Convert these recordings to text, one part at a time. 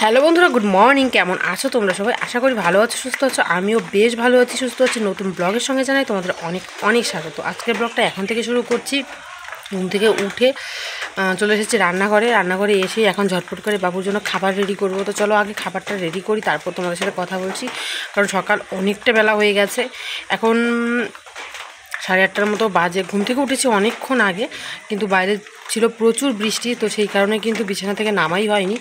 Hello বন্ধুরা, good morning. কেমন আছো তোমরা সবাই? আশা করি ভালো আছো, সুস্থ আছো। আমিও বেশ ভালো আছি, সুস্থ আছি। নতুন ব্লগের সঙ্গে জানাই তোমাদের অনেক অনেক স্বাগত। আজকের ব্লগটা এখন থেকে শুরু করছি। ঘুম থেকে উঠে চলে এসেছি রান্নাঘরে এসে এখন ঝটপট করে বাবুর জন্য খাবার রেডি করবো। তো চলো আগে খাবারটা রেডি করি, তারপর তোমাদের সাথে কথা বলছি। কারণ সকাল অনেকটা বেলা হয়ে গেছে, এখন 8:30টার মতো বাজে। ঘুম থেকে উঠেছি অনেকক্ষণ আগে, কিন্তু বাইরে ছিল প্রচুর বৃষ্টি, তো সেই কারণে কিন্তু বিছানা থেকে নামাই হয়নি।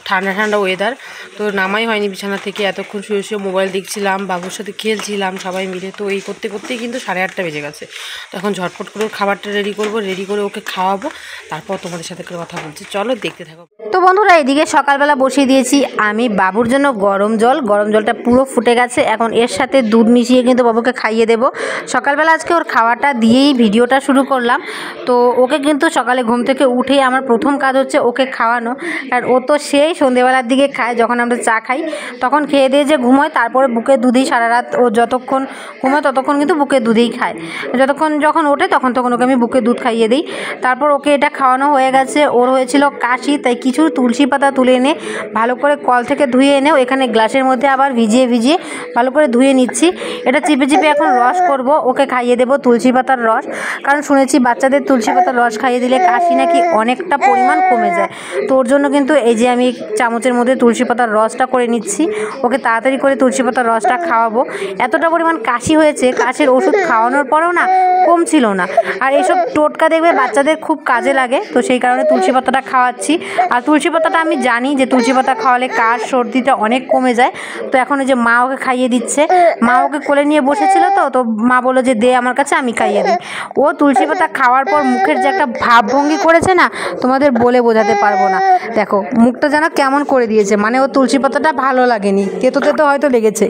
ঠান্ডা ঠান্ডা ওয়েদার, তো নামাই হয়নি বিছানা থেকে। এতক্ষণ শুয়ে শুয়ে মোবাইল দেখছিলাম, বাবুর সাথে খেলছিলাম সবাই মিলে। তো এই করতে করতেই কিন্তু 8:30 বেজে গেছে। তো এখন ঝটপট করে খাবারটা রেডি করব, রেডি করে ওকে খাওয়াবো, তারপর তোমাদের সাথে করে কথা বলছি। চলো দেখতে থাকো। তো বন্ধুরা, এদিকে সকালবেলা বসিয়ে দিয়েছি আমি বাবুর জন্য গরম জলটা পুরো ফুটে গেছে। এখন এর সাথে দুধ মিশিয়ে কিন্তু বাবুকে খাইয়ে দেবো। সকালবেলা আজকে ওর খাওয়াটা দিয়েই ভিডিওটা শুরু করলাম। তো ওকে কিন্তু সকালে ঘুম থেকে উঠেই আমার প্রথম কাজ হচ্ছে ওকে খাওয়ানো। আর ও তো সেই সন্ধেবেলার দিকে খায়, যখন আমরা চা খাই তখন খেয়ে দিয়ে যে ঘুমোয়, তারপরে বুকের দুধেই সারা রাত ও যতক্ষণ ঘুমোয় ততক্ষণ কিন্তু বুকের দুধেই খায়। যখন ওঠে তখন ওকে আমি বুকের দুধ খাইয়ে দিই। তারপর ওকে এটা খাওয়ানো হয়ে গেছে। ওর হয়েছিল কাশি, তাই কিছু তুলসী পাতা তুলে এনে ভালো করে কল থেকে ধুয়ে এনেও এখানে গ্লাসের মধ্যে আবার ভিজিয়ে ভালো করে ধুয়ে নিচ্ছি। এটা চিপে চিপে এখন রস করব, ওকে খাইয়ে দেবো তুলসী পাতার রস। কারণ শুনেছি বাচ্চাদের তুলসী পাতার রস খাইয়ে দিলে কাশি নাকি অনেকটা পরিমাণ কমে যায়। তো ওর জন্য কিন্তু এই যে আমি চামচের মধ্যে তুলসী পাতার রসটা করে নিচ্ছি। ওকে তাড়াতাড়ি করে তুলসী পাতার রসটা খাওয়াবো। এতটা পরিমাণ কাশি হয়েছে, কাশির ওষুধ খাওয়ানোর পরেও না কমছিল না। আর এইসব টোটকা দেখবে বাচ্চাদের খুব কাজে লাগে, তো সেই কারণে তুলসী পাতাটা খাওয়াচ্ছি। আর তুলসী পাতাটা আমি জানি যে তুলসী পাতা খাওয়ালে কাশ সর্দিটা অনেক কমে যায়। তো এখন ওই যে মা ওকে খাইয়ে দিচ্ছে। মা ওকে কোলে নিয়ে বসেছিল, তো মা বললো যে দে আমার কাছে, আমি খাইয়ে দিই। ও তুলসী পাতা খাওয়ার পর মুখের যে একটা ভাবভঙ্গি করেছে না, তোমাদের বলে বোঝাতে পারবো না। দেখো মুখটা যেন কেমন করে দিয়েছে, মানে ও তুলসী পাতাটা ভালো লাগেনি, তেতো তেতো হয়তো লেগেছে।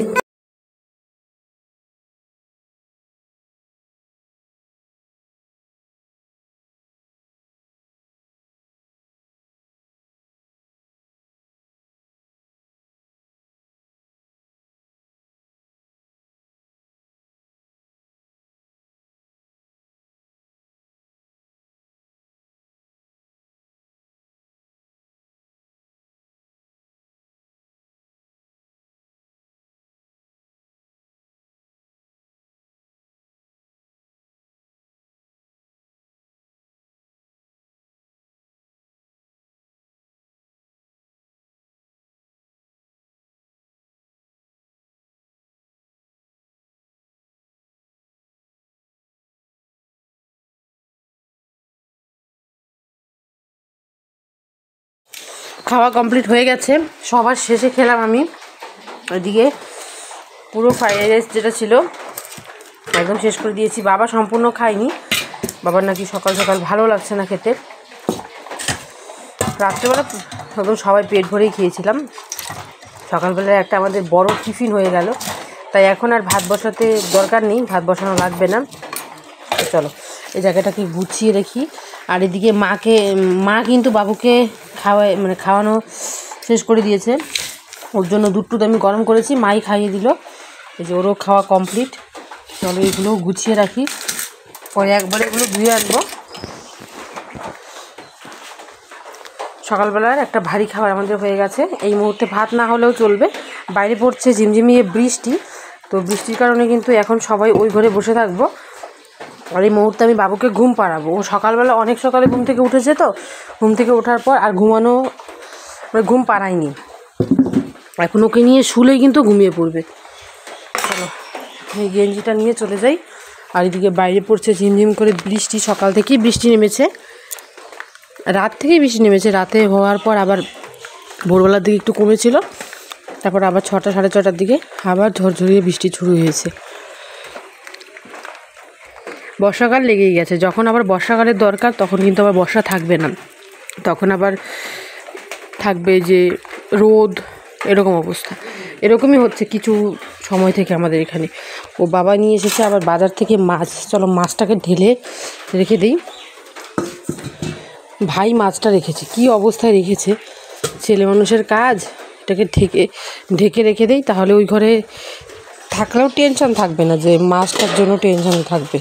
খাওয়া কমপ্লিট হয়ে গেছে, সবার শেষে খেলাম আমি। ওইদিকে পুরো ফ্রাইড রাইস যেটা ছিল একদম শেষ করে দিয়েছি। বাবা সম্পূর্ণ খায়নি, বাবার নাকি সকাল সকাল ভালো লাগছে না খেতে। রাত্রেবেলা একদম সবাই পেট ভরেই খেয়েছিলাম। সকালবেলায় একটা আমাদের বড় টিফিন হয়ে গেল, তাই এখন আর ভাত বসাতে দরকার নেই, ভাত বসানো লাগবে না। চলো এই জায়গাটাকে গুছিয়ে রাখি। আর এদিকে মা কিন্তু বাবুকে খাওয়ানো শেষ করে দিয়েছে। ওর জন্য দুধ আমি গরম করেছি, মাই খাইয়ে দিল। এই যে ওরও খাওয়া কমপ্লিট। চলো এগুলো গুছিয়ে রাখি, পরে একবারে এগুলো ধুয়ে আনবো। সকালবেলার একটা ভারী খাবার আমাদের হয়ে গেছে। এই মুহূর্তে ভাত না হলেও চলবে, বাইরে পড়ছে ঝিমঝিমিয়ে বৃষ্টি। তো বৃষ্টির কারণে কিন্তু এখন সবাই ওই ঘরে বসে থাকবো। আর এই মুহূর্তে আমি বাবুকে ঘুম পাড়াবো। ও সকালবেলা অনেক সকালে ঘুম থেকে উঠেছে, তো ঘুম থেকে ওঠার পর আর ঘুম পাড়ায়নি। এখন ওকে নিয়ে শুলেই কিন্তু ঘুমিয়ে পড়বে। চলো এই গেঞ্জিটা নিয়ে চলে যাই। আর এদিকে বাইরে পড়ছে ঝিমঝিম করে বৃষ্টি। সকাল থেকেই বৃষ্টি নেমেছে, রাত থেকেই বৃষ্টি নেমেছে। রাতে হওয়ার পর আবার ভোরবেলার দিকে একটু কমেছিল, তারপর আবার 6টা 6:30টার দিকে আবার ঝরঝরিয়ে বৃষ্টি শুরু হয়েছে। বর্ষাকাল লেগেই গেছে। যখন আবার বর্ষাকালের দরকার তখন কিন্তু আবার বর্ষা থাকবে না, তখন আবার থাকবে যে রোদ, এরকম অবস্থা। এরকমই হচ্ছে কিছু সময় থেকে আমাদের এখানে। ও বাবা নিয়ে এসেছে আবার বাজার থেকে মাছ। চলো মাছটাকে ঢেলে রেখে দিই। ভাই মাছটা রেখেছে, কি অবস্থায় রেখেছে, ছেলে মানুষের কাজ। এটাকে ঢেকে রেখে দিই, তাহলে ওই ঘরে থাকলেও টেনশন থাকবে না যে মাছটার জন্য টেনশন থাকবে।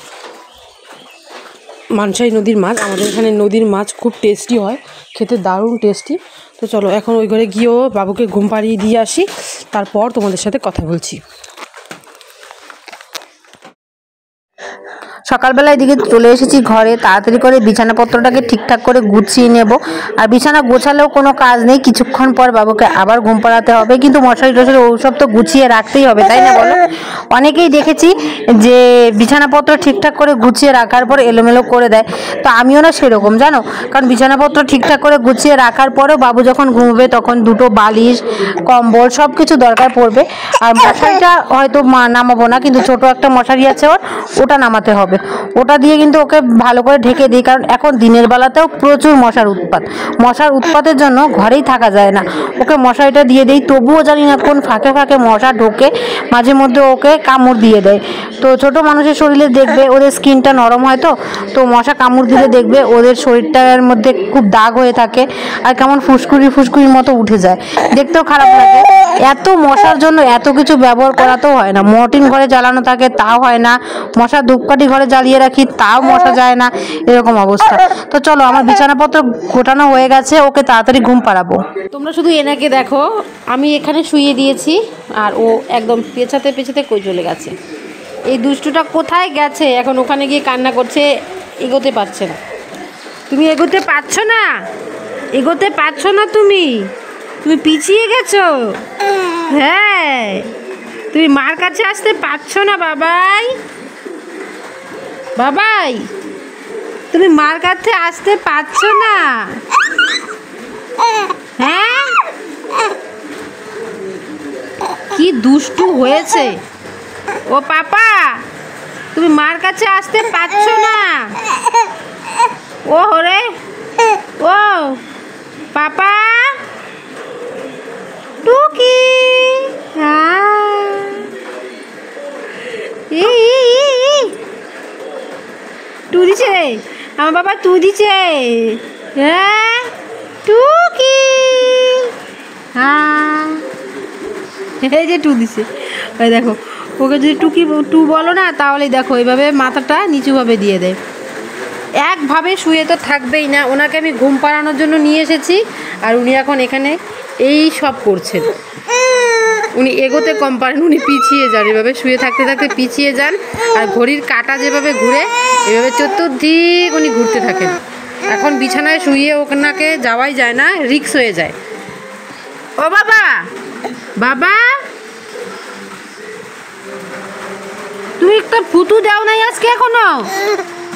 মানসাই নদীর মাছ, আমাদের এখানে নদীর মাছ খুব টেস্টি হয়, খেতে দারুণ টেস্টি। তো চলো এখন ওই ঘরে গিয়েও বাবুকে ঘুম পাড়িয়ে দিয়ে আসি, তারপর তোমাদের সাথে কথা বলছি। সকালবেলা এদিকে চলে এসেছি ঘরে, তাড়াতাড়ি করে বিছানাপত্রটাকে ঠিকঠাক করে গুছিয়ে নেব। আর বিছানা গোছালেও কোনো কাজ নেই, কিছুক্ষণ পর বাবুকে আবার ঘুম পাড়াতে হবে, কিন্তু মশারি টশারি ওসব তো গুছিয়ে রাখতেই হবে, তাই না বলো? অনেকেই দেখেছি যে বিছানাপত্র ঠিকঠাক করে গুছিয়ে রাখার পর এলোমেলো করে দেয়, তো আমিও না সেরকম, জানো। কারণ বিছানাপত্র ঠিকঠাক করে গুছিয়ে রাখার পরেও বাবু যখন ঘুমবে তখন দুটো বালিশ, কম্বল সব কিছু দরকার পড়বে। আর মশারিটা হয়তো নামাবো না, কিন্তু ছোট একটা মশারি আছে ওটা নামাতে হবে। ওটা দিয়ে কিন্তু ওকে ভালো করে ঢেকে দিই, কারণ এখন দিনের বেলাতেও প্রচুর মশার উৎপাতের জন্য ঘরেই থাকা যায় না। ওকে মশারিটা দিয়ে দিই, তবুও জানি না কোন ফাঁকে ফাঁকে মশা ঢোকে, মাঝে মধ্যে ওকে কামড় দিয়ে দেয়। তো ছোট মানুষের শরীরে দেখবে ওদের স্কিনটা নরম হয়, তো মশা কামড় দিলে দেখবে ওদের শরীরটার মধ্যে খুব দাগ হয়ে থাকে, আর কেমন ফুসকুড়ির মতো উঠে যায়, দেখতেও খারাপ লাগে। এত মশার জন্য এত কিছু ব্যবহার করাতেও হয় না, মর্টিন ঘরে জ্বালানো থাকে তাও হয় না, মশার ধূপকাঠি ঘরে জ্বালিয়ে রাখি তাও মশা যায় না, এরকম অবস্থা। তো চলো আমার বিছানাপত্র গোটানো হয়ে গেছে, ওকে তাড়াতাড়ি ঘুম পাড়াবো। তোমরা শুধু এনাকে দেখো, আমি এখানে শুইয়ে দিয়েছি আর ও একদম পেছাতে কই চলে গেছে। এই দুষ্টুটা কোথায় গেছে, এখন ওখানে গিয়ে কান্না করছে, এগোতে পারছে না। তুমি এগোতে পারছো না, তুমি পিছিয়ে গেছো। হ্যাঁ, তুমি মার কাছে আসতে পারছো না বাবাই, তুমি মার কাছে আসতে পারছো না। হ্যাঁ, কি দুষ্টু হয়েছে ও পাপা, তুমি মার কাছে আসতে পারছো না। ও হরে ও পাপা টুকি, টু দিছে আমার বাবা, টু দিছে। হ্যাঁ টুকি, হ্যাঁ এই যে টু দিছে। ওই দেখো, ওকে যদি টু বলো না, তাহলে দেখো এইভাবে মাথাটা নিচুভাবে দিয়ে দেয়। একভাবে শুয়ে তো থাকবেই না, ওনাকে আমি ঘুম পাড়ানোর জন্য নিয়ে এসেছি, আর উনি এখন এখানে এই সব করছেন। উনি এগোতে কম পারেন, উনি পিছিয়ে যান, এভাবে শুয়ে থাকতে থাকতে পিছিয়ে যান, আর ঘড়ির কাঁটা যেভাবে ঘুরে এভাবে চতুর্দিক উনি ঘুরতে থাকেন। এখন বিছানায় শুয়ে ওনাকে যাওয়াই যায় না, রিক্স হয়ে যায়। ও বাবা তুমি একটা ফুতু দাও নাই আজকে এখনো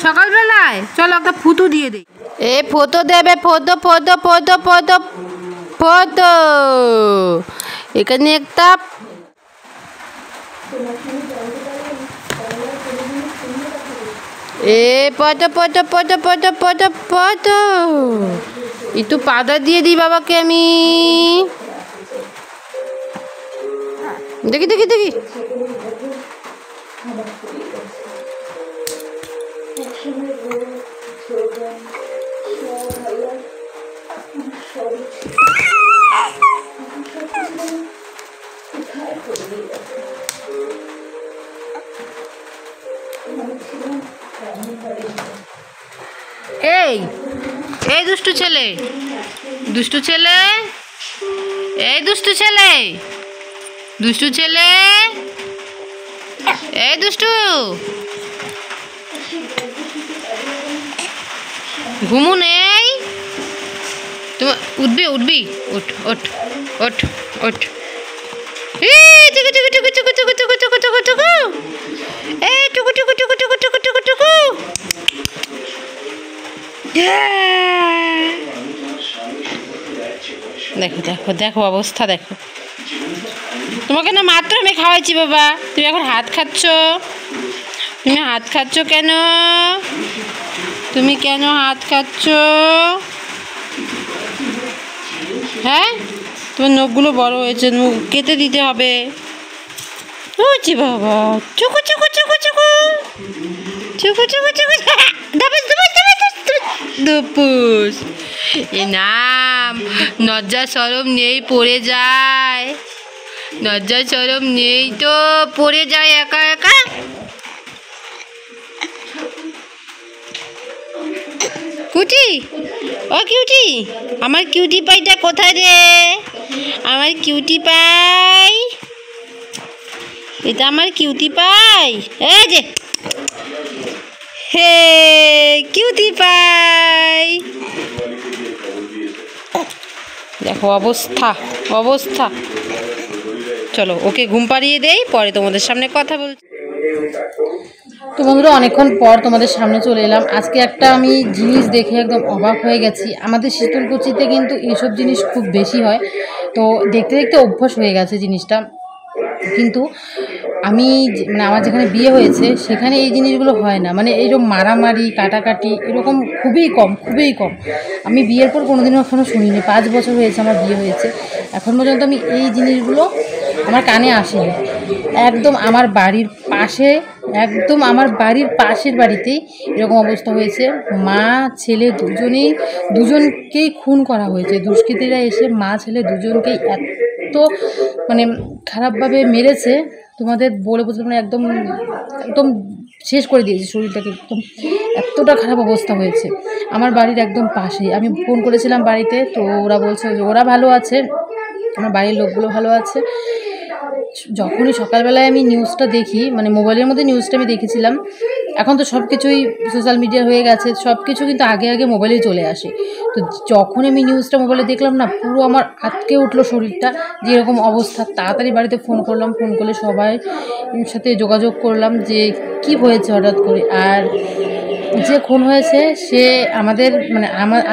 সকালবেলায়? চলো একটা ফুতু দিয়ে দিই। এ ফটো দেবে, ফটো এখানে একটা ফটো একটু পাউডার দিয়ে দিই বাবাকে আমি। দেখি এই দুষ্টু ছেলে, এই দুষ্টু এই দুষ্টু, ঘুমু নেই তোমার? উঠবি ওঠ দেখো অবস্থা দেখো। তোমাকে না মাত্র আমি খাওয়াইছি বাবা, তুমি এখন হাত খাচ্ছ। কেন? তুমি কেন হাত খাচ্ছ? হ্যাঁ, তোমার নখগুলো বড় হয়েছে, নখ কেটে দিতে হবে। বুঝছি বাবা, চুকু দুপুস। এ নাম লজ্জা শরম নেই, পড়ে যায়। লজ্জা শরম নেই তো পড়ে যায় একা কিউটি, ও কিউটি, আমার কিউটি পাইটা কোথায় রে? আমার কিউটি পাই, এটা আমার কিউটি পাই। এই যে হে কিউটি পাই, দেখো অবস্থা অবস্থা। চলো ওকে ঘুম পাড়িয়ে দেই, পরে তোমাদের সামনে কথা বলছি। তো বন্ধুরা অনেকক্ষণ পর তোমাদের সামনে চলে এলাম। আজকে একটা আমি জিনিস দেখে একদম অবাক হয়ে গেছি। আমাদের শীতলকুচিতে কিন্তু এইসব জিনিস খুব বেশি হয়, তো দেখতে দেখতে অভ্যাস হয়ে গেছে জিনিসটা। কিন্তু আমি মানে আমার যেখানে বিয়ে হয়েছে সেখানে এই জিনিসগুলো হয় না, মানে এইরকম মারামারি কাটাকাটি এরকম খুবই কম, খুবই কম। আমি বিয়ের পর কোনোদিনও এখনও শুনিনি। 5 বছর হয়েছে আমার বিয়ে হয়েছে, এখন পর্যন্ত আমি এই জিনিসগুলো আমার কানে আসেনি। একদম আমার বাড়ির পাশে, একদম আমার বাড়ির পাশের বাড়িতেই এরকম অবস্থা হয়েছে। মা ছেলে দুজনকেই খুন করা হয়েছে। দুষ্কৃতীরা এসে মা ছেলে দুজনকেই এত মানে খারাপভাবে মেরেছে, তোমাদের বলে বোঝাতে মানে একদম একদম শেষ করে দিয়েছে শরীরটাকে, একদম এতটা খারাপ অবস্থা হয়েছে। আমার বাড়ির একদম পাশেই। আমি ফোন করেছিলাম বাড়িতে, তো ওরা বলছে যে ওরা ভালো আছে, আমার বাড়ির লোকগুলো ভালো আছে। যখনই সকালবেলায় আমি নিউজটা দেখি, মানে মোবাইলের মধ্যে নিউজটা আমি দেখেছিলাম, এখন তো সব কিছুই সোশ্যাল মিডিয়া হয়ে গেছে, সব কিছু কিন্তু আগে আগে মোবাইলেই চলে আসে। তো যখন আমি নিউজটা মোবাইলে দেখলাম না, পুরো আমার আটকে উঠলো শরীরটা, যে এরকম অবস্থা। তাড়াতাড়ি বাড়িতে ফোন করলাম, ফোন করলে সবাই সাথে যোগাযোগ করলাম যে কি হয়েছে হঠাৎ করে। আর যে খুন হয়েছে সে আমাদের মানে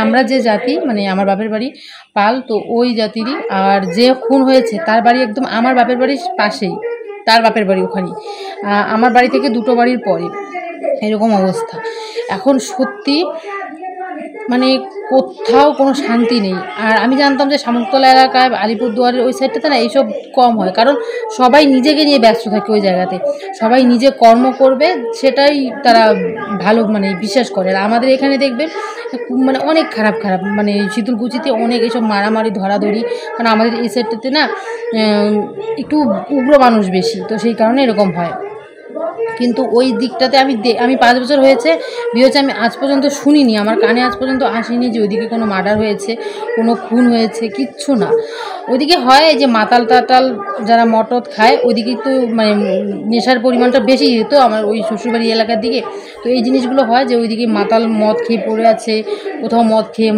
আমরা যে জাতি, মানে আমার বাপের বাড়ি পাল, তো ওই জাতিরই। আর যে খুন হয়েছে তার বাড়ি একদম আমার বাপের বাড়ির পাশেই, তার বাপের বাড়ি ওখানেই, আমার বাড়ি থেকে 2টো বাড়ির পরে। এরকম অবস্থা। এখন সত্যি মানে কোথাও কোনো শান্তি নেই। আর আমি জানতাম যে শামুকতলা এলাকায়, আলিপুরদুয়ারের ওই সাইডটাতে না এইসব কম হয়, কারণ সবাই নিজেকে নিয়ে ব্যস্ত থাকে ওই জায়গাতে, সবাই নিজে কর্ম করবে সেটাই তারা ভালো মানে বিশ্বাস করে। আর আমাদের এখানে দেখবেন মানে অনেক খারাপ খারাপ, মানে শীতলকুচিতে অনেক এইসব মারামারি ধরাধরি, কারণ আমাদের এই সাইডটাতে না একটু উগ্র মানুষ বেশি, তো সেই কারণে এরকম হয়। কিন্তু ওই দিকটাতে আমি 5 বছর হয়েছে বিয়ে হচ্ছে, আমি আজ পর্যন্ত শুনিনি, আমার কানে আজ পর্যন্ত আসেনি যে ওইদিকে কোনো মার্ডার হয়েছে, কোনো খুন হয়েছে, কিচ্ছু না। ওইদিকে হয় যে মাতাল টাতাল যারা মটত খায়, ওইদিকে তো মানে নেশার পরিমাণটা বেশি, তো আমার ওই শ্বশুরবাড়ি এলাকার দিকে তো এই জিনিসগুলো হয় যে ওইদিকে মাতাল মদ খেয়ে পড়ে আছে, কোথাও মদ খেয়ে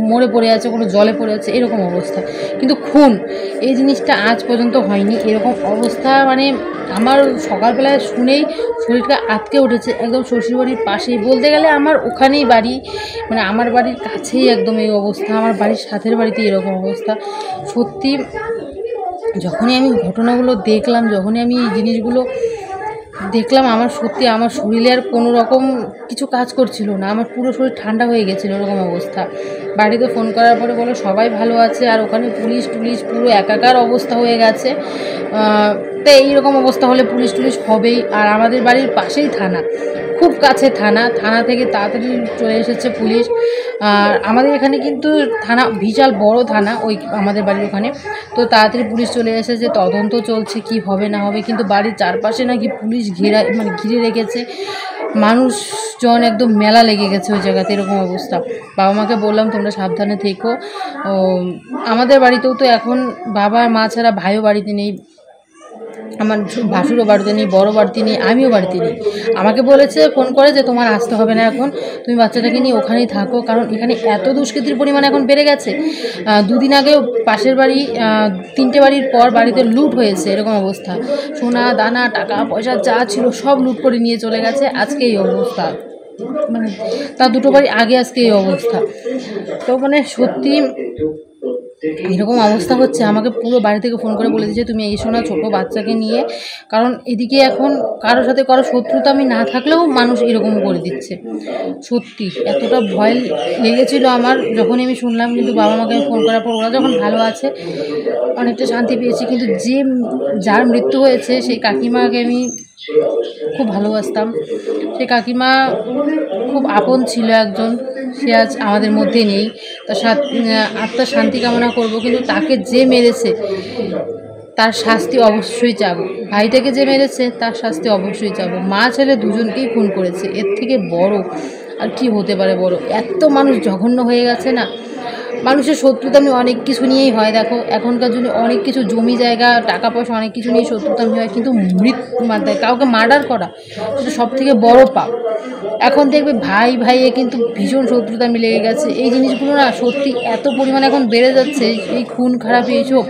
মরে পড়ে আছে, কোনো জলে পড়ে আছে, এরকম অবস্থা। কিন্তু খুন এই জিনিসটা আজ পর্যন্ত হয়নি। এরকম অবস্থা মানে আমার সকালবেলায় শুনেই শরীরটা আটকে উঠেছে। একদম শ্বশুরবাড়ির পাশেই, বলতে গেলে আমার ওখানেই বাড়ি, মানে আমার বাড়ির কাছেই একদম এই অবস্থা, আমার বাড়ির সাথের বাড়িতে এরকম অবস্থা। সত্যি যখনই আমি ঘটনাগুলো দেখলাম, যখনই আমি এই জিনিসগুলো দেখলাম, আমার সত্যি আমার শরীরে আর কোনো রকম কিছু কাজ করছিল না, আমার পুরো শরীর ঠান্ডা হয়ে গেছিলো এরকম অবস্থা। বাড়িতে ফোন করার পরে বলো সবাই ভালো আছে, আর ওখানে পুলিশ পুরো একাকার অবস্থা হয়ে গেছে। তো এইরকম অবস্থা হলে পুলিশ হবেই। আর আমাদের বাড়ির পাশেই থানা, খুব কাছে থানা থেকে তাড়াতাড়ি চলে এসেছে পুলিশ। আর আমাদের এখানে কিন্তু থানা বিশাল বড় থানা, ওই আমাদের বাড়ির ওখানে, তো তাড়াতাড়ি পুলিশ চলে এসেছে, তদন্ত চলছে কি হবে না হবে। কিন্তু বাড়ির চারপাশে নাকি পুলিশ ঘিরে রেখেছে, মানুষজন একদম মেলা লেগে গেছে ওই জায়গাতে, এরকম অবস্থা। বাবা মাকে বললাম তোমরা সাবধানে থেকো। আমাদের বাড়িতেও তো এখন বাবা মা ছাড়া ভাইও বাড়িতে নেই, আমার ভাসুরও বাড়িতে নেই, বড় বাড়িতে নেই, আমিও বাড়িতে নেই। আমাকে বলেছে ফোন করে যে তোমার আসতে হবে না এখন, তুমি বাচ্চাটাকে নিয়ে ওখানেই থাকো, কারণ এখানে এত দুষ্কৃতির পরিমাণ এখন বেড়ে গেছে। 2 দিন আগেও পাশের বাড়ি 3টে বাড়ির পর বাড়িতে লুট হয়েছে, এরকম অবস্থা। সোনা দানা টাকা পয়সা যা ছিল সব লুট করে নিয়ে চলে গেছে। আজকে এই অবস্থা, মানে তার 2টো বাড়ি আগে আজকে এই অবস্থা। তো মানে সত্যি এরকম অবস্থা হচ্ছে। আমাকে পুরো বাড়ি থেকে ফোন করে বলে দিয়েছে তুমি এসো না ছোটো বাচ্চাকে নিয়ে, কারণ এদিকে এখন কারোর সাথে কারো শত্রুতা আমি না থাকলেও মানুষ এরকম করে দিচ্ছে। সত্যি এতটা ভয় লেগেছিলো আমার যখনই আমি শুনলাম। কিন্তু বাবা মাকে ফোন করার পর ওরা যখন ভালো আছে অনেকটা শান্তি পেয়েছি। কিন্তু যার মৃত্যু হয়েছে সেই কাকিমাকে আমি খুব ভালোবাসতাম, সেই কাকিমা খুব আপন ছিল একজন, সে আজ আমাদের মধ্যে নেই। তার আত্মার শান্তি কামনা করব। কিন্তু তাকে যে মেরেছে তার শাস্তি অবশ্যই চাবো, ভাইটাকে যে মেরেছে তার শাস্তি অবশ্যই চাবো। মা ছেলে দুজনকেই খুন করেছে, এর থেকে বড় আর কি হতে পারে বলো, এত মানুষ জঘন্য হয়ে গেছে না। মানুষের শত্রুতামি অনেক কিছু নিয়েই হয়, দেখো এখনকার জন্য অনেক কিছু জমি জায়গা টাকা পয়সা অনেক কিছু নিয়ে শত্রুতামি হয়, কিন্তু কাউকে মার্ডার করা সেটা সব থেকে বড় পাপ। এখন দেখবে ভাই ভাইয়ে কিন্তু ভীষণ শত্রুতামি লেগে গেছে। এই জিনিসগুলো না সত্যি এত পরিমাণে এখন বেড়ে যাচ্ছে, এই খুন খারাপ এইসব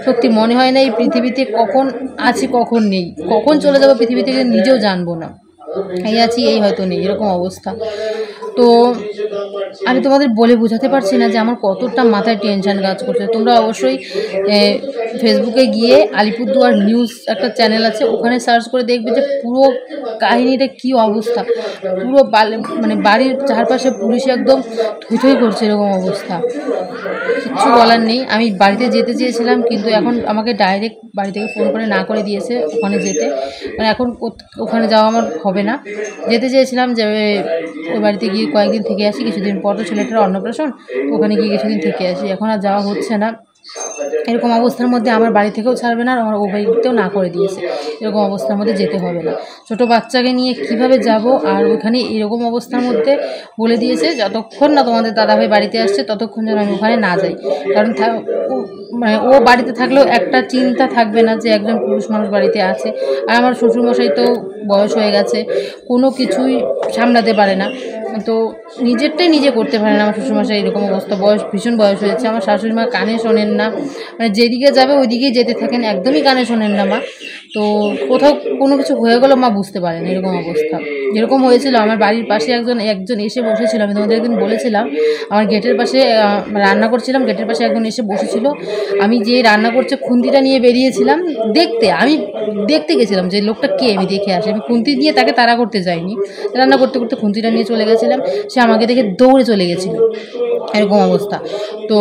সত্যি মনে হয় না এই পৃথিবীতে কখন আছি কখন নেই, কখন চলে যাবো পৃথিবী থেকে নিজেও জানবো না, এই আছি এই হয়তো নেই, এরকম অবস্থা। তো আমি তোমাদের বলে বোঝাতে পারছি না যে আমার কতটা মাথায় টেনশন কাজ করছে। তোমরা অবশ্যই ফেসবুকে গিয়ে আলিপুরদুয়ার নিউজ একটা চ্যানেল আছে, ওখানে সার্চ করে দেখবে যে পুরো কাহিনিটা কী অবস্থা। পুরো মানে বাড়ির চারপাশে পুলিশ একদম থই করছে, এরকম অবস্থা, কিচ্ছু বলার নেই। আমি বাড়িতে যেতে চেয়েছিলাম, কিন্তু এখন আমাকে ডাইরেক্ট বাড়ি থেকে ফোন করে না করে দিয়েছে ওখানে যেতে, মানে এখন ওখানে যাওয়া আমার হবে না। যেতে চেয়েছিলাম যে ওই বাড়িতে গিয়ে কয়েকদিন থেকে আসি, কিছুদিন পর তো ছেলেটার অন্নপ্রাশন, ওখানে গিয়ে কিছুদিন থেকে আসি, এখন আর যাওয়া হচ্ছে না। এরকম অবস্থার মধ্যে আমার বাড়ি থেকেও ছাড়বে না, আর আমার ও বাড়িতেও না করে দিয়েছে, এরকম অবস্থার মধ্যে যেতে হবে না। ছোটো বাচ্চাকে নিয়ে কিভাবে যাব, আর ওখানে এরকম অবস্থার মধ্যে বলে দিয়েছে যতক্ষণ না তোমাদের দাদাভাই বাড়িতে আসছে ততক্ষণ যেন আমি ওখানে না যাই। কারণ মানে ও বাড়িতে থাকলেও একটা চিন্তা থাকবে না যে একজন পুরুষ মানুষ বাড়িতে আছে। আর আমার শ্বশুরমশাই তো বয়স হয়ে গেছে, কোনো কিছুই সামলাতে পারে না, তো নিজেরটাই নিজে করতে পারে না আমার শ্বশুরমশাই, এরকম অবস্থা, ভীষণ বয়স হয়েছে। আমার শাশুড়ি মা কানে শোনেন না, মানে যেদিকে যাবে ওই দিকেই যেতে থাকেন, একদমই কানে শোনেন না মা। তো কোথাও কোনো কিছু হয়ে গেলো মা বুঝতে পারেন, এরকম অবস্থা। যেরকম হয়েছিল আমার বাড়ির পাশে একজন এসে বসেছিল, আমি তোমাদের একদিন বলেছিলাম, আমার গেটের পাশে রান্না করছিলাম, গেটের পাশে একজন এসে বসেছিল, আমি যে রান্না করছে খুন্তিটা নিয়ে বেরিয়েছিলাম আমি দেখতে গেছিলাম যে লোকটা কে, আমি দেখে আসি, আমি খুন্তি দিয়ে তাকে তাড়া করতে যাইনি, রান্না করতে করতে খুন্তিটা নিয়ে চলে গেছিলাম, সে আমাকে দেখে দৌড়ে চলে গেছিলো, এরকম অবস্থা। তো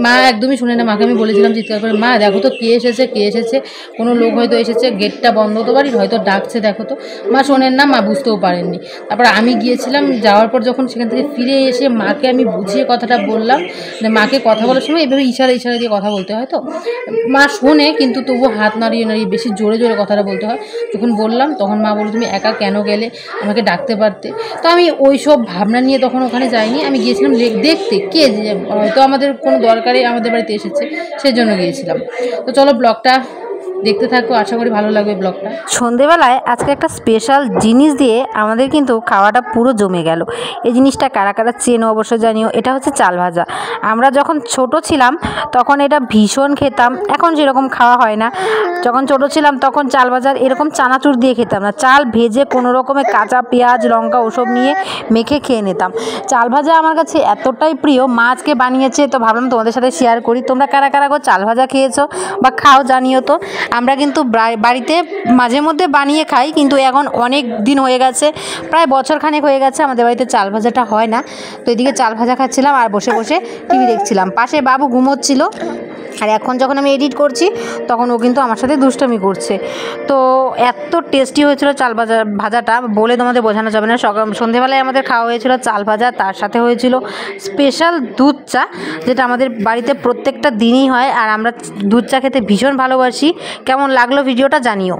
মা একদমই শুনে না, মাকে আমি বলেছিলাম চিৎকার করে, মা দেখো তো কে এসেছে, কোনো লোক হয়তো এসেছে, গেটটা বন্ধ তো বাড়ির, হয়তো ডাকছে, দেখো তো। মা শোনেন না, মা বুঝতেও পারেননি। তারপর আমি গিয়েছিলাম, যাওয়ার পর যখন সেখান থেকে ফিরে এসে মাকে আমি বুঝিয়ে কথাটা বললাম, যে মাকে কথা বলার সময় এভাবে ইশারা দিয়ে কথা বলতে হয়, তো মা শোনে, কিন্তু তবুও হাত নাড়িয়ে বেশি জোরে জোরে কথাটা বলতে হয়। যখন বললাম তখন মা বলল, তুমি একা কেন গেলে, আমাকে ডাকতে পারতে। তো আমি ওই সব ভাবনা নিয়ে তখন ওখানে যাইনি, আমি গিয়েছিলাম দেখতে কে, হয়তো আমাদের কোনো দরকারে আমাদের বাড়িতে এসেছে, সেজন্য গিয়েছিলাম। তো চলো ব্লগটা দেখতে থাকো, আশা করি ভালো লাগবে ব্লগটা। সন্ধেবেলায় আজকে একটা স্পেশাল জিনিস দিয়ে আমাদের কিন্তু খাওয়াটা পুরো জমে গেল। এই জিনিসটা কারা কারা চেনো অবশ্যই জানিও। এটা হচ্ছে চাল ভাজা। আমরা যখন ছোট ছিলাম তখন এটা ভীষণ খেতাম, এখন সেরকম খাওয়া হয় না। যখন ছোট ছিলাম তখন চাল ভাজার এরকম চানাচুর দিয়ে খেতাম না, চাল ভেজে কোনো রকমে কাঁচা পেঁয়াজ লঙ্কা ওসব নিয়ে মেখে খেয়ে নিতাম। চাল ভাজা আমার কাছে এতটাই প্রিয়, মা আজকে বানিয়েছে, তো ভাবলাম তোমাদের সাথে শেয়ার করি। তোমরা কারা কারা চাল ভাজা খেয়েছো বা খাও জানিও তো। আমরা কিন্তু বাড়িতে মাঝে মধ্যে বানিয়ে খাই, কিন্তু এখন অনেক দিন হয়ে গেছে, প্রায় বছরখানেক হয়ে গেছে আমাদের বাড়িতে চাল ভাজাটা হয় না। তো এদিকে চাল ভাজা খাচ্ছিলাম আর বসে বসে টিভি দেখছিলাম, পাশে বাবু ঘুমোচ্ছিল। আর এখন যখন আমি এডিট করছি তখন ও কিন্তু আমার সাথে দুষ্টামি করছে। তো এত টেস্টি হয়েছিল চাল ভাজাটা বলে তোমাদের বোঝানো যাবে না। সন্ধেবেলায় আমাদের খাওয়া হয়েছিল চাল ভাজা, তার সাথে হয়েছিল স্পেশাল দুধ চা, যেটা আমাদের বাড়িতে প্রত্যেকটা দিনই হয়, আর আমরা দুধ চা খেতে ভীষণ ভালোবাসি। কেমন লাগলো ভিডিওটা জানিও।